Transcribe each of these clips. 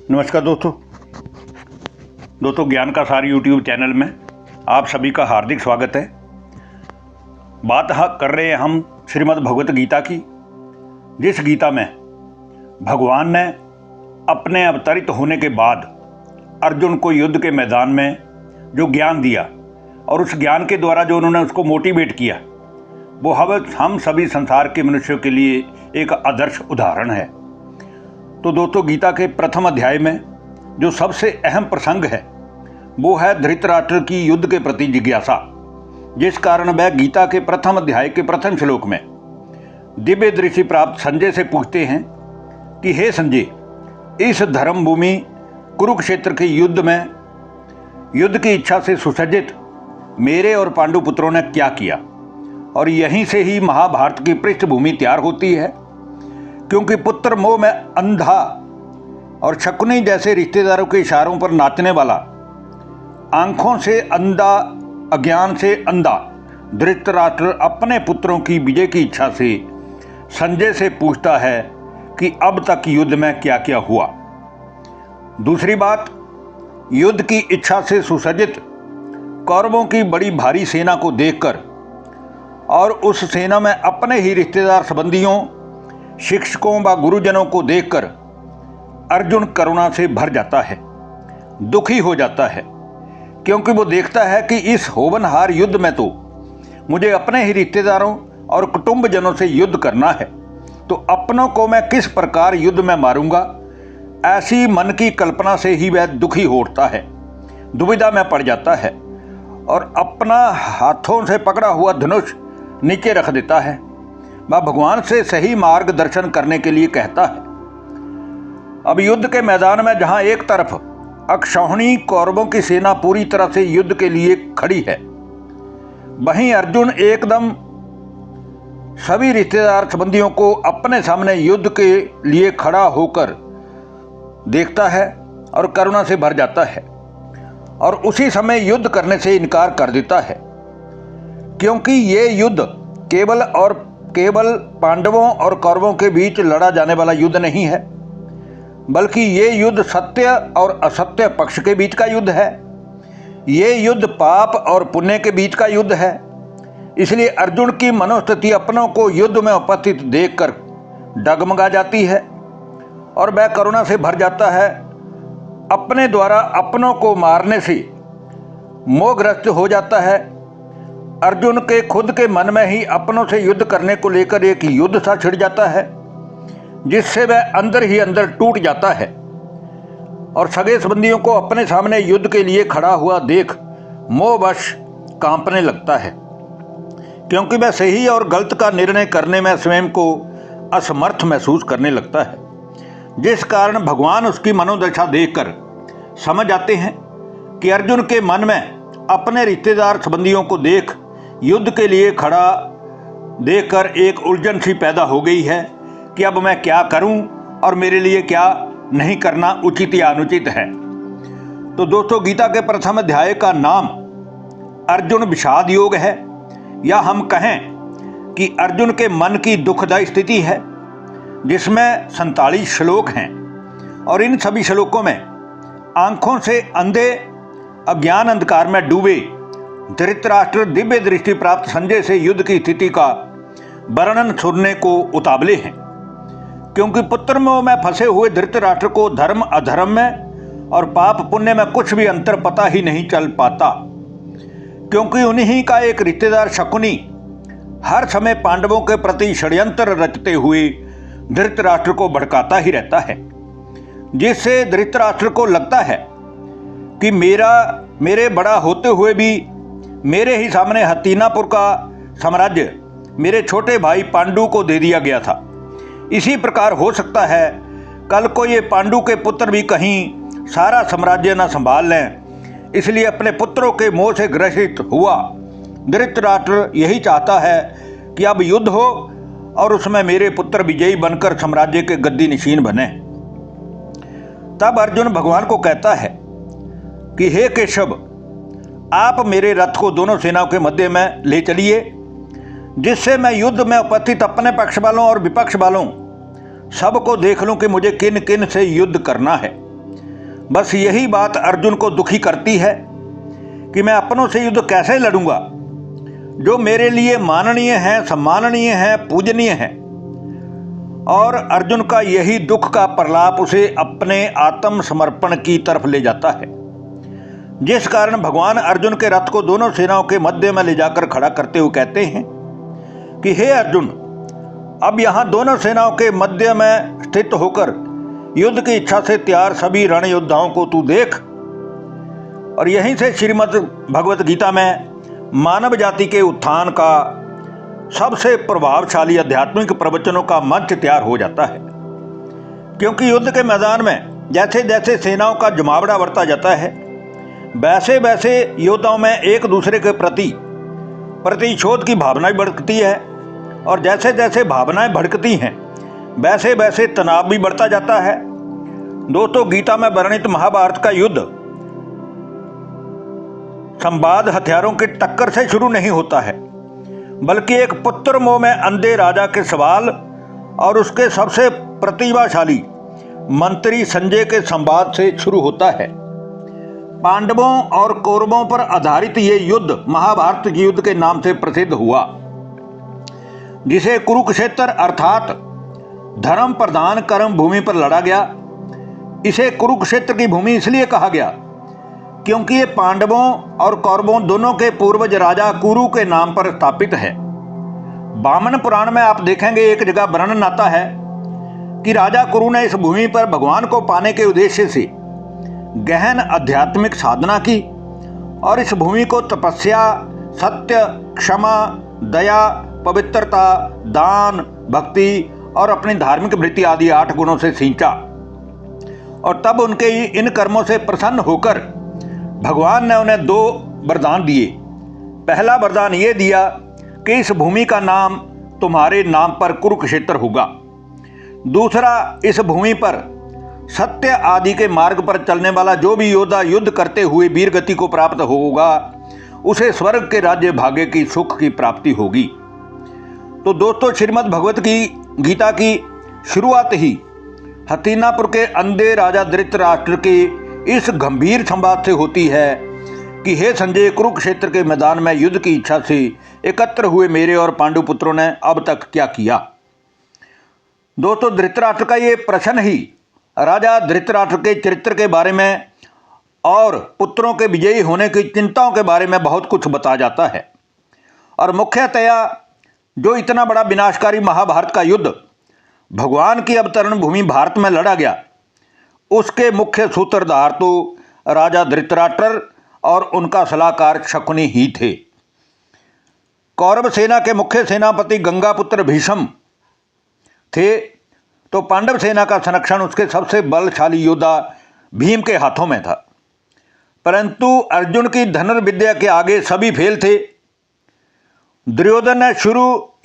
नमस्कार दोस्तों ज्ञान का सार यूट्यूब चैनल में आप सभी का हार्दिक स्वागत है। बात कर रहे हैं हम श्रीमद् भगवत गीता की, जिस गीता में भगवान ने अपने अवतरित होने के बाद अर्जुन को युद्ध के मैदान में जो ज्ञान दिया और उस ज्ञान के द्वारा जो उन्होंने उसको मोटिवेट किया, वो हम सभी संसार के मनुष्यों के लिए एक आदर्श उदाहरण है। तो दोस्तों, गीता के प्रथम अध्याय में जो सबसे अहम प्रसंग है वो है धृतराष्ट्र की युद्ध के प्रति जिज्ञासा, जिस कारण वह गीता के प्रथम अध्याय के प्रथम श्लोक में दिव्य दृष्टि प्राप्त संजय से पूछते हैं कि हे संजय, इस धर्म भूमि कुरुक्षेत्र के युद्ध में युद्ध की इच्छा से सुसज्जित मेरे और पांडु पुत्रों ने क्या किया, और यहीं से ही महाभारत की पृष्ठभूमि तैयार होती है। क्योंकि पुत्र मोह में अंधा और शकुनी जैसे रिश्तेदारों के इशारों पर नाचने वाला, आंखों से अंधा, अज्ञान से अंधा धृतराष्ट्र अपने पुत्रों की विजय की इच्छा से संजय से पूछता है कि अब तक युद्ध में क्या क्या हुआ। दूसरी बात, युद्ध की इच्छा से सुसज्जित कौरवों की बड़ी भारी सेना को देखकर और उस सेना में अपने ही रिश्तेदार संबंधियों, शिक्षकों व गुरुजनों को देखकर अर्जुन करुणा से भर जाता है, दुखी हो जाता है। क्योंकि वो देखता है कि इस होवनहार युद्ध में तो मुझे अपने ही रिश्तेदारों और कुटुंबजनों से युद्ध करना है, तो अपनों को मैं किस प्रकार युद्ध में मारूंगा, ऐसी मन की कल्पना से ही वह दुखी हो उठता है, दुविधा में पड़ जाता है और अपना हाथों से पकड़ा हुआ धनुष नीचे रख देता है। वह भगवान से सही मार्गदर्शन करने के लिए कहता है। अब युद्ध के मैदान में जहां एक तरफ अक्षौहिणी कौरवों की सेना पूरी तरह से युद्ध के लिए खड़ी है, वहीं अर्जुन एकदम सभी रिश्तेदार संबंधियों को अपने सामने युद्ध के लिए खड़ा होकर देखता है और करुणा से भर जाता है और उसी समय युद्ध करने से इनकार कर देता है। क्योंकि ये युद्ध केवल पांडवों और कौरवों के बीच लड़ा जाने वाला युद्ध नहीं है, बल्कि ये युद्ध सत्य और असत्य पक्ष के बीच का युद्ध है। ये युद्ध पाप और पुण्य के बीच का युद्ध है। इसलिए अर्जुन की मनोस्थिति अपनों को युद्ध में उपस्थित देखकर डगमगा जाती है और वह करुणा से भर जाता है। अपने द्वारा अपनों को मारने से मोहग्रस्त हो जाता है। अर्जुन के खुद के मन में ही अपनों से युद्ध करने को लेकर एक युद्ध सा छिड़ जाता है, जिससे वह अंदर ही अंदर टूट जाता है और सगे संबंधियों को अपने सामने युद्ध के लिए खड़ा हुआ देख मोहवश कांपने लगता है। क्योंकि वह सही और गलत का निर्णय करने में स्वयं को असमर्थ महसूस करने लगता है, जिस कारण भगवान उसकी मनोदशा देखकर समझ आते हैं कि अर्जुन के मन में अपने रिश्तेदार संबंधियों को देख युद्ध के लिए खड़ा देखकर एक उलझन सी पैदा हो गई है कि अब मैं क्या करूं और मेरे लिए क्या नहीं करना उचित या अनुचित है। तो दोस्तों, गीता के प्रथम अध्याय का नाम अर्जुन विषाद योग है, या हम कहें कि अर्जुन के मन की दुखदायी स्थिति है, जिसमें 47 श्लोक हैं और इन सभी श्लोकों में आंखों से अंधे, अज्ञान अंधकार में डूबे धृतराष्ट्र दिव्य दृष्टि प्राप्त संजय से युद्ध की स्थिति का वर्णन सुनने को उतावले हैं। क्योंकि पुत्र मोह में फंसे हुए धृतराष्ट्र को धर्म अधर्म में और पाप पुण्य में कुछ भी अंतर पता ही नहीं चल पाता। क्योंकि उन्हीं का एक रिश्तेदार शकुनी हर समय पांडवों के प्रति षड्यंत्र रचते हुए धृतराष्ट्र को भड़काता ही रहता है, जिससे धृतराष्ट्र को लगता है कि मेरे बड़ा होते हुए भी मेरे ही सामने हस्तिनापुर का साम्राज्य मेरे छोटे भाई पांडु को दे दिया गया था। इसी प्रकार हो सकता है कल को ये पांडु के पुत्र भी कहीं सारा साम्राज्य न संभाल लें। इसलिए अपने पुत्रों के मोह से ग्रसित हुआ धृतराष्ट्र यही चाहता है कि अब युद्ध हो और उसमें मेरे पुत्र विजयी बनकर साम्राज्य के गद्दी नशीन बने। तब अर्जुन भगवान को कहता है कि हे केशव, आप मेरे रथ को दोनों सेनाओं के मध्य में ले चलिए, जिससे मैं युद्ध में उपस्थित अपने पक्ष वालों और विपक्ष वालों सबको देख लूं कि मुझे किन किन से युद्ध करना है। बस यही बात अर्जुन को दुखी करती है कि मैं अपनों से युद्ध कैसे लड़ूंगा जो मेरे लिए माननीय हैं, सम्माननीय हैं, पूजनीय हैं। और अर्जुन का यही दुख का प्रलाप उसे अपने आत्मसमर्पण की तरफ ले जाता है, जिस कारण भगवान अर्जुन के रथ को दोनों सेनाओं के मध्य में ले जाकर खड़ा करते हुए कहते हैं कि हे अर्जुन, अब यहाँ दोनों सेनाओं के मध्य में स्थित होकर युद्ध की इच्छा से तैयार सभी रण योद्धाओं को तू देख। और यहीं से श्रीमद् भगवत गीता में मानव जाति के उत्थान का सबसे प्रभावशाली आध्यात्मिक प्रवचनों का मंच तैयार हो जाता है। क्योंकि युद्ध के मैदान में जैसे जैसे सेनाओं का जमावड़ा बढ़ता जाता है, वैसे वैसे योद्धाओं में एक दूसरे के प्रति प्रतिशोध की भावना भी बढ़ती है। और जैसे जैसे भावनाएं भड़कती हैं, वैसे वैसे तनाव भी बढ़ता जाता है। दोस्तों, गीता में वर्णित महाभारत का युद्ध संवाद हथियारों की टक्कर से शुरू नहीं होता है, बल्कि एक पुत्र मोह में अंधे राजा के सवाल और उसके सबसे प्रतिभाशाली मंत्री संजय के संवाद से शुरू होता है। पांडवों और कौरवों पर आधारित ये युद्ध महाभारत युद्ध के नाम से प्रसिद्ध हुआ, जिसे कुरुक्षेत्र अर्थात धर्म प्रधान कर्म भूमि पर लड़ा गया। इसे कुरुक्षेत्र की भूमि इसलिए कहा गया क्योंकि ये पांडवों और कौरवों दोनों के पूर्वज राजा कुरु के नाम पर स्थापित है। वामन पुराण में आप देखेंगे एक जगह वर्णन आता है कि राजा कुरु ने इस भूमि पर भगवान को पाने के उद्देश्य से गहन आध्यात्मिक साधना की और इस भूमि को तपस्या, सत्य, क्षमा, दया, पवित्रता, दान, भक्ति और अपनी धार्मिक वृत्ति आदि 8 गुणों से सींचा। और तब उनके इन कर्मों से प्रसन्न होकर भगवान ने उन्हें 2 वरदान दिए। पहला वरदान ये दिया कि इस भूमि का नाम तुम्हारे नाम पर कुरुक्षेत्र होगा। दूसरा, इस भूमि पर सत्य आदि के मार्ग पर चलने वाला जो भी योद्धा युद्ध करते हुए वीर गति को प्राप्त होगा, उसे स्वर्ग के राज्य भाग्य की सुख की प्राप्ति होगी। तो दोस्तों, श्रीमद् भगवत गीता की शुरुआत ही हस्तिनापुर के अंधे राजा धृतराष्ट्र के इस गंभीर संवाद से होती है कि हे संजय, कुरुक्षेत्र के मैदान में युद्ध की इच्छा से एकत्र हुए मेरे और पांडु पुत्रों ने अब तक क्या किया। दोस्तों, धृतराष्ट्र का ये प्रश्न ही राजा धृतराष्ट्र के चरित्र के बारे में और पुत्रों के विजयी होने की चिंताओं के बारे में बहुत कुछ बता जाता है। और मुख्यतया जो इतना बड़ा विनाशकारी महाभारत का युद्ध भगवान की अवतरण भूमि भारत में लड़ा गया, उसके मुख्य सूत्रधार तो राजा धृतराष्ट्र और उनका सलाहकार शकुनि ही थे। कौरव सेना के मुख्य सेनापति गंगापुत्र भीष्म थे, तो पांडव सेना का संरक्षण उसके सबसे बलशाली योद्धा भीम के हाथों में था। परंतु अर्जुन की धनुर्विद्या के आगे सभी फेल थे। दुर्योधन ने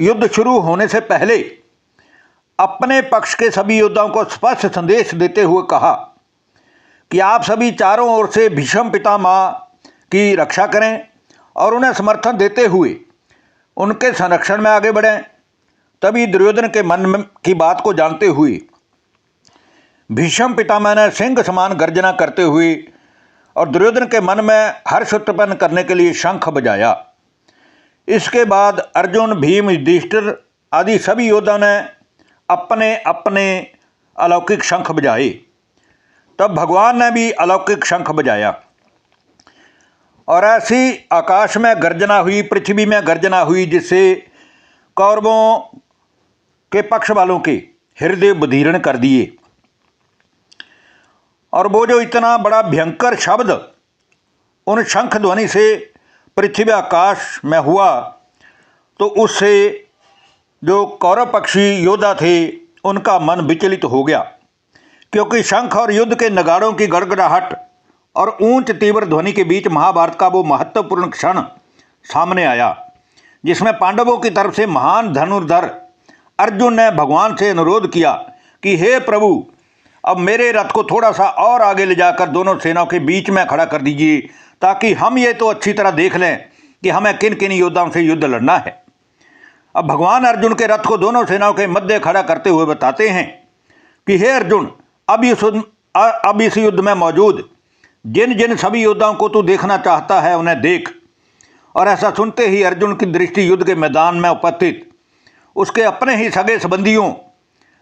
युद्ध शुरू होने से पहले अपने पक्ष के सभी योद्धाओं को स्पष्ट संदेश देते हुए कहा कि आप सभी चारों ओर से भीष्म पितामह की रक्षा करें और उन्हें समर्थन देते हुए उनके संरक्षण में आगे बढ़ें। तभी दुर्योधन के मन की बात को जानते हुए भीष्म पितामह ने सिंह समान गर्जना करते हुए और दुर्योधन के मन में हर्ष उत्पन्न करने के लिए शंख बजाया। इसके बाद अर्जुन, भीम, युधिष्ठिर आदि सभी योद्धाओं ने अपने अपने अलौकिक शंख बजाए। तब भगवान ने भी अलौकिक शंख बजाया और ऐसी आकाश में गर्जना हुई, पृथ्वी में गर्जना हुई, जिससे कौरवों के पक्ष वालों के हृदय बधीरण कर दिए। और वो जो इतना बड़ा भयंकर शब्द उन शंख ध्वनि से पृथ्वी आकाश में हुआ, तो उससे जो कौरव पक्षी योद्धा थे उनका मन विचलित हो गया, क्योंकि शंख और युद्ध के नगाड़ों की गड़गड़ाहट और ऊंच तीव्र ध्वनि के बीच महाभारत का वो महत्वपूर्ण क्षण सामने आया, जिसमें पांडवों की तरफ से महान धनुर्धर अर्जुन ने भगवान से अनुरोध किया कि हे प्रभु, अब मेरे रथ को थोड़ा सा और आगे ले जाकर दोनों सेनाओं के बीच में खड़ा कर दीजिए, ताकि हम ये तो अच्छी तरह देख लें कि हमें किन किन योद्धाओं से युद्ध लड़ना है। अब भगवान अर्जुन के रथ को दोनों सेनाओं के मध्य खड़ा करते हुए बताते हैं कि हे अर्जुन, अब अब इस युद्ध में मौजूद जिन जिन सभी योद्धाओं को तू देखना चाहता है उन्हें देख। और ऐसा सुनते ही अर्जुन की दृष्टि युद्ध के मैदान में उपस्थित उसके अपने ही सगे संबंधियों,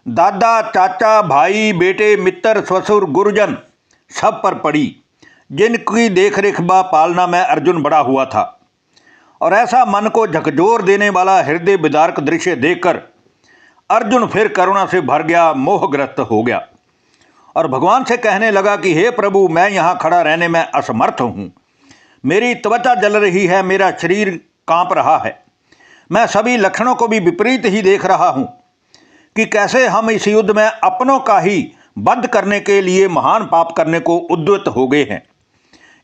दादा, चाचा, भाई, बेटे, मित्र, ससुर, गुरुजन सब पर पड़ी, जिनकी देखरेख व पालना में अर्जुन बड़ा हुआ था। और ऐसा मन को झकझोर देने वाला हृदय विदारक दृश्य देखकर अर्जुन फिर करुणा से भर गया, मोहग्रस्त हो गया और भगवान से कहने लगा कि हे प्रभु, मैं यहाँ खड़ा रहने में असमर्थ हूँ। मेरी त्वचा जल रही है, मेरा शरीर कांप रहा है। मैं सभी लक्षणों को भी विपरीत ही देख रहा हूँ कि कैसे हम इस युद्ध में अपनों का ही वध करने के लिए महान पाप करने को उद्यत हो गए हैं।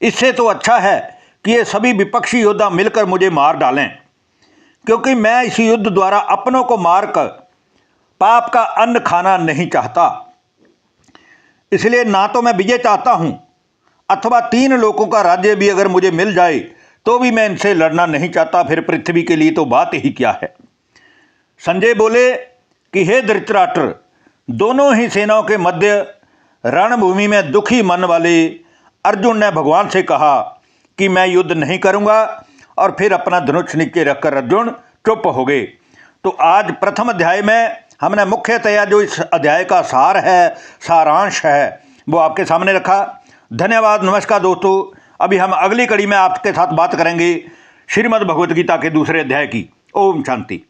इससे तो अच्छा है कि ये सभी विपक्षी योद्धा मिलकर मुझे मार डालें, क्योंकि मैं इस युद्ध द्वारा अपनों को मारकर पाप का अन्न खाना नहीं चाहता। इसलिए ना तो मैं विजय चाहता हूं, अथवा 3 लोगों का राज्य भी अगर मुझे मिल जाए तो भी मैं इनसे लड़ना नहीं चाहता। फिर पृथ्वी के लिए तो बात ही क्या है। संजय बोले कि हे धृतराष्ट्र, दोनों ही सेनाओं के मध्य रणभूमि में दुखी मन वाले अर्जुन ने भगवान से कहा कि मैं युद्ध नहीं करूंगा, और फिर अपना धनुष नीचे रखकर अर्जुन चुप हो गए। तो आज प्रथम अध्याय में हमने मुख्यतया जो इस अध्याय का सार है, सारांश है, वो आपके सामने रखा। धन्यवाद, नमस्कार दोस्तों। अभी हम अगली कड़ी में आपके साथ बात करेंगे श्रीमद् भगवत गीता के दूसरे अध्याय की। ओम शांति।